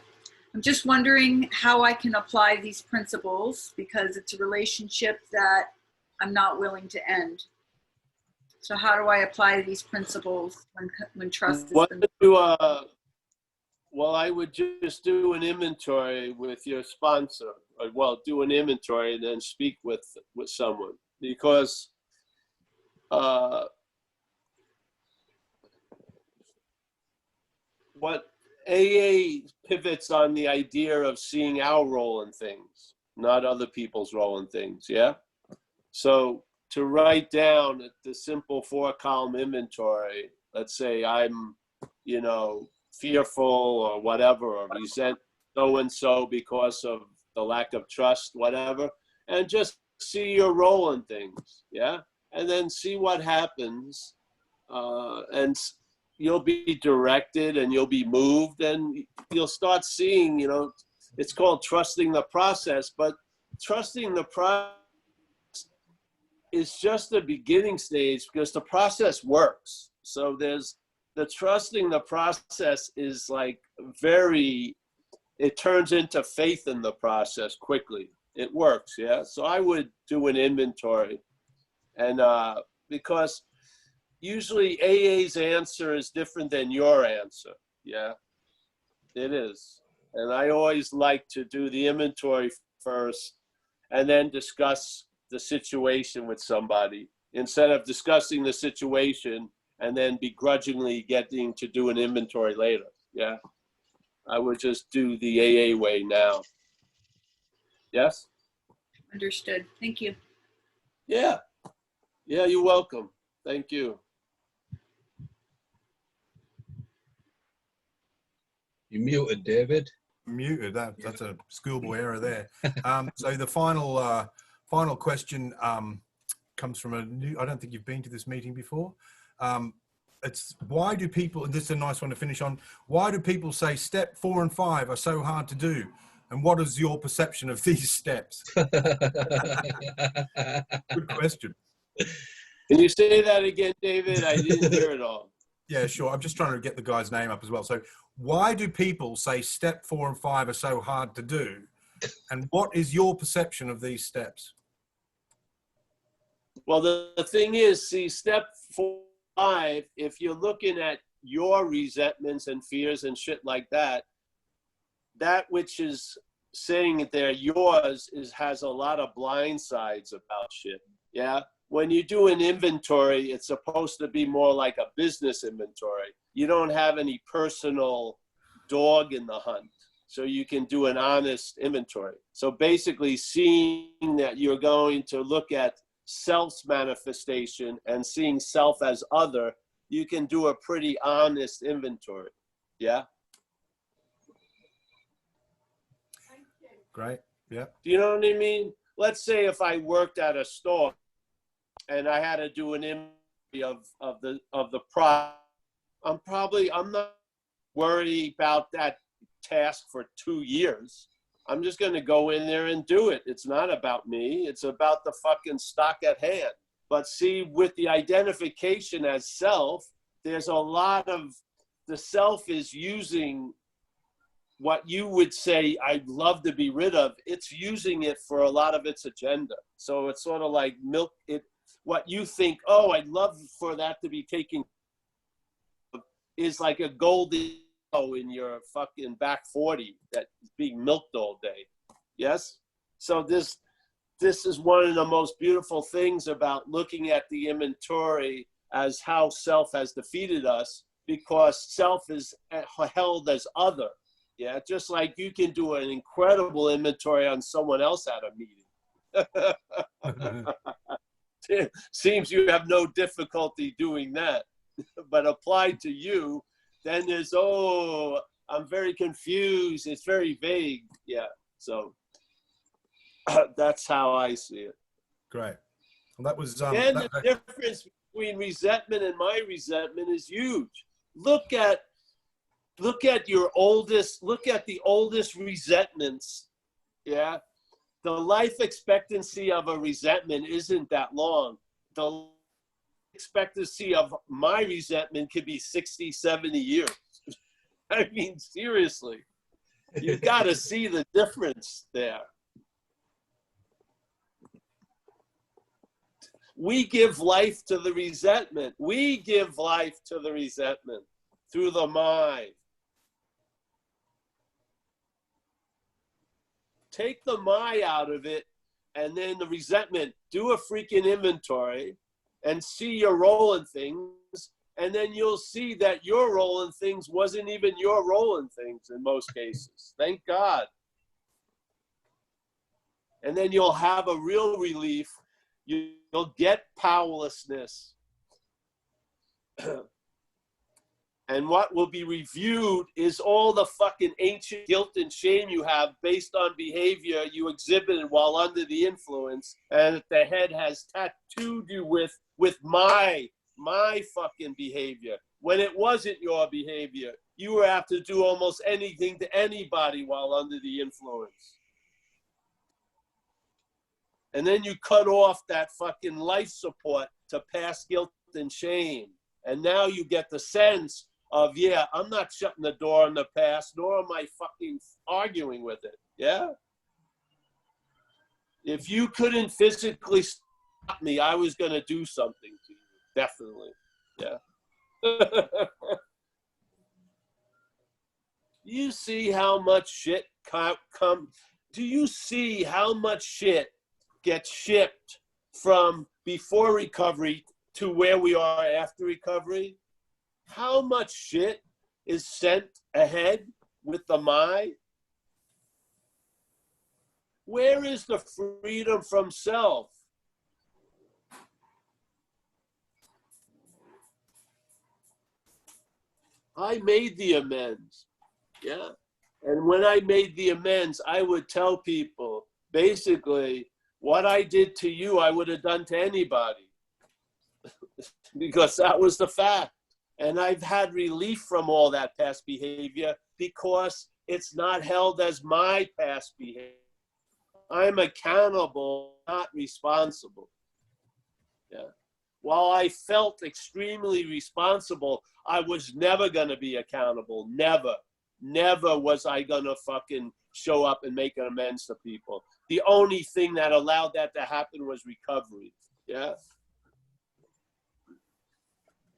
I'm just wondering how I can apply these principles because it's a relationship that I'm not willing to end. So how do I apply these principles when trust has been? Well, I would just do an inventory with your sponsor. Well, do an inventory and then speak with someone. because what AA pivots on the idea of seeing our role in things, not other people's role in things, yeah? So to write down the simple 4-column inventory, let's say I'm, you know, fearful or whatever, or resent so-and-so because of the lack of trust, whatever, and just see your role in things, yeah? And then see what happens, and you'll be directed and you'll be moved and you'll start seeing, you know, it's called trusting the process, but trusting the process is just the beginning stage because the process works. So there's the trusting the process is like it turns into faith in the process quickly. It works, yeah? So I would do an inventory, and because usually AA's answer is different than your answer, yeah? It is. And I always like to do the inventory first and then discuss the situation with somebody instead of discussing the situation and then begrudgingly getting to do an inventory later, yeah? I would just do the AA way now. Yes? Understood. Thank you. Yeah. Yeah, you're welcome. Thank you. You muted, David. Muted. That's a schoolboy error there. So the final question comes from a new. I don't think you've been to this meeting before. It's why do people? And this is a nice one to finish on. Why do people say step 4 and 5 are so hard to do? And what is your perception of these steps? Good question. Can you say that again, David? I didn't hear it all. Yeah, sure. I'm just trying to get the guy's name up as well. So why do people say step 4 and 5 are so hard to do? And what is your perception of these steps? Well, the thing is, see, step 4, 5, if you're looking at your resentments and fears and shit like that, that which is saying that they're yours has a lot of blind sides about shit, yeah? When you do an inventory, it's supposed to be more like a business inventory. You don't have any personal dog in the hunt, so you can do an honest inventory. So basically seeing that you're going to look at self's manifestation and seeing self as other, you can do a pretty honest inventory, yeah? Great, yeah. Do you know what I mean? Let's say if I worked at a store and I had to do an inventory of the product, I'm not worried about that task for 2 years. I'm just going to go in there and do it. It's not about me. It's about the fucking stock at hand. But see, with the identification as self, there's a lot of the self is using what you would say I'd love to be rid of. It's using it for a lot of its agenda. So it's sort of like milk it. What you think, oh, I'd love for that to be taken, is like a golden in your fucking back 40 that's being milked all day. Yes? So this is one of the most beautiful things about looking at the inventory as how self has defeated us, because self is held as other. Yeah, just like you can do an incredible inventory on someone else at a meeting. It seems you have no difficulty doing that. But applied to you, then there's, oh, I'm very confused. It's very vague. Yeah, so that's how I see it. Great. Well, that was... and the difference between resentment and my resentment is huge. Look at the oldest resentments, yeah? The life expectancy of a resentment isn't that long. The expectancy of my resentment could be 60, 70 years. I mean, seriously, you got to see the difference there. We give life to the resentment. We give life to the resentment through the mind. Take the my out of it, and then the resentment do a freaking inventory and see you're rolling things, and then you'll see that your rolling things wasn't even your rolling things in most cases. Thank God. And then you'll have a real relief. You'll get powerlessness. And what will be reviewed is all the fucking ancient guilt and shame you have based on behavior you exhibited while under the influence, and the head has tattooed you with my fucking behavior. When it wasn't your behavior, you were apt to do almost anything to anybody while under the influence. And then you cut off that fucking life support to past guilt and shame. And now you get the sense of, yeah, I'm not shutting the door on the past, nor am I fucking arguing with it. Yeah? If you couldn't physically stop me, I was going to do something to you. Definitely. Yeah. You see how much shit do you see how much shit gets shipped from before recovery to where we are after recovery? How much shit is sent ahead with the my? Where is the freedom from self? I made the amends. Yeah. And when I made the amends, I would tell people, basically, what I did to you, I would have done to anybody. Because that was the fact. And I've had relief from all that past behavior because it's not held as my past behavior. I'm accountable, not responsible. Yeah. While I felt extremely responsible, I was never going to be accountable. Never. Never was I going to fucking show up and make an amends to people. The only thing that allowed that to happen was recovery. Yeah.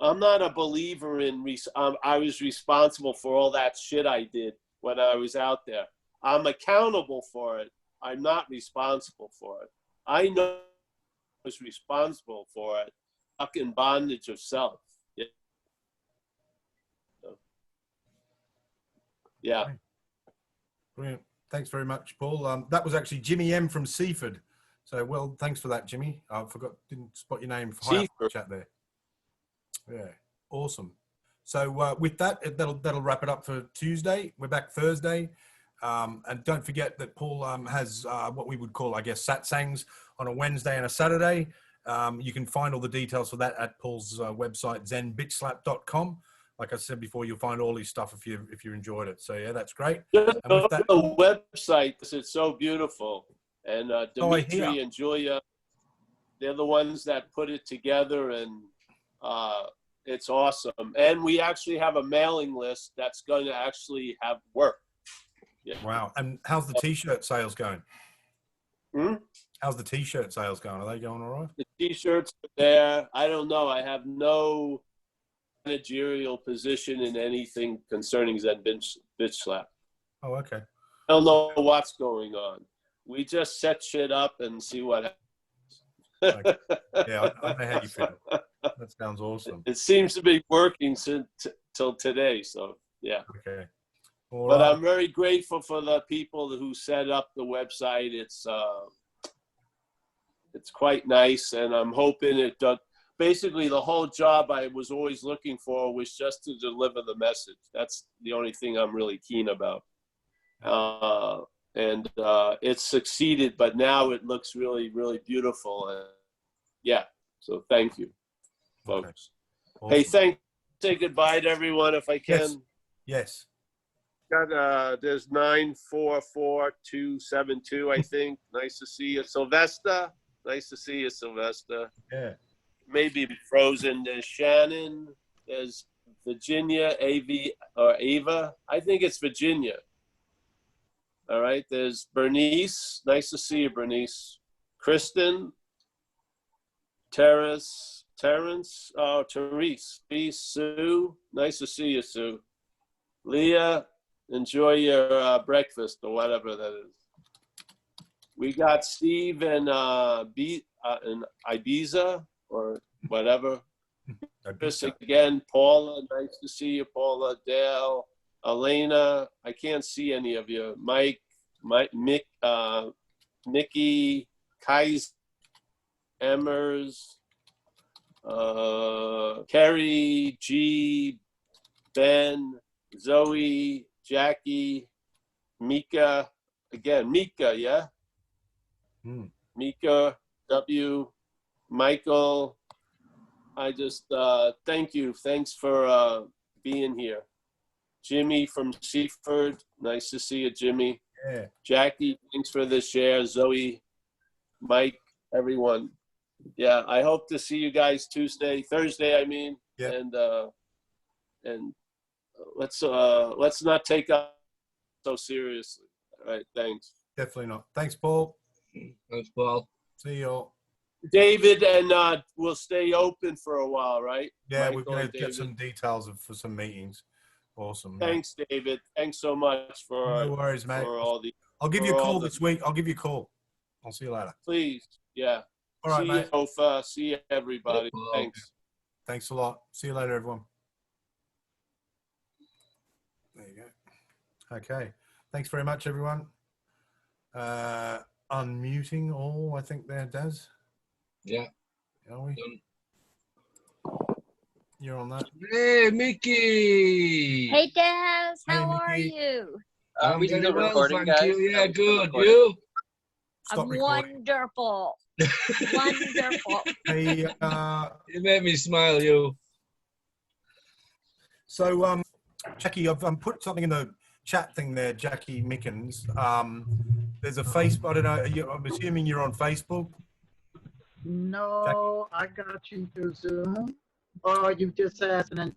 I'm not a believer in, I was responsible for all that shit I did when I was out there. I'm accountable for it. I'm not responsible for it. I know I was responsible for it. Fucking bondage of self. Yeah. Yeah. Brilliant. Thanks very much, Paul. That was actually Jimmy M from Seaford. So, well, thanks for that, Jimmy. I didn't spot your name high up in the chat there. Yeah, awesome. So with that, that'll wrap it up for Tuesday. We're back Thursday. And don't forget that Paul has what we would call, I guess, satsangs on a Wednesday and a Saturday. You can find all the details for that at Paul's website, zenbitchslap.com. Like I said before, you'll find all his stuff if you enjoyed it. So yeah, that's great. Just go to the website because it's so beautiful. And Dimitri and Julia, they're the ones that put it together, and it's awesome. And we actually have a mailing list that's going to actually have work. Yeah. Wow. And how's the T-shirt sales going? How's the T-shirt sales going? Are they going all right? The T-shirts are there. I don't know. I have no managerial position in anything concerning Zen Bitch Slap. Oh, okay. I don't know what's going on. We just set shit up and see what happens. Okay. Yeah, I know how you feel. That sounds awesome. It seems to be working till today, so yeah. Okay. But I'm very grateful for the people who set up the website. It's quite nice, and I'm hoping it does. Basically, the whole job I was always looking for was just to deliver the message. That's the only thing I'm really keen about. And it's succeeded, but now it looks really, really beautiful. And yeah, so thank you, folks. Okay. Awesome. Hey, say goodbye to everyone if I can. Yes. Got there's 944272, I think. Nice to see you, Sylvester. Nice to see you, Sylvester. Yeah. Maybe frozen. There's Shannon. There's Virginia, Ava. I think it's Virginia. All right. There's Bernice. Nice to see you, Bernice. Kristen. Terrence. Oh, Therese. Sue. Nice to see you, Sue. Leah. Enjoy your breakfast or whatever that is. We got Steve and Ibiza or whatever. Chris again, Paula, nice to see you, Paula, Dale, Elena. I can't see any of you. Mike, Mick, Nikki, Kais, Emmers, Kerry, G, Ben, Zoe, Jackie, Mika. Again, Mika, yeah? Mika, W, Michael. I just thank you. Thanks for being here. Jimmy from Seaford. Nice to see you, Jimmy. Yeah. Jackie, thanks for the share. Zoe, Mike, everyone. Yeah, I hope to see you guys Thursday, I mean. Yeah. And let's not take up so seriously. All right, thanks. Definitely not. Thanks, Paul. Thanks, Paul. See you all. David, and we'll stay open for a while, right? Yeah, Michael we're going to and get David. some details for some meetings. Awesome. Thanks, David. Thanks so much for No worries, mate. for all the. I'll give you for a all call the- this week. I'll give you a call. I'll see you later. Please, yeah. All right, See mate. you, Ofa. See you, everybody. Bye, Paul. Thanks. Thanks a lot. See you later, everyone. There you go. Okay. Thanks very much, everyone. Unmuting all, I think there, Daz. Yeah. Are we? Done. You're on that. Hey, Mickey. Hey, Daz, Hey, how are Mickey. you? Are we very still well, recording, thank guys? you. Yeah, Are we still good. recording? You? Stop I'm recording. wonderful. Wonderful. Hey, You made me smile, you. so, Jackie, I've put something in the chat thing there, Jackie Mickens. There's a Facebook, I don't know, I'm assuming you're on Facebook. No, I got you through Zoom. Or you just asked an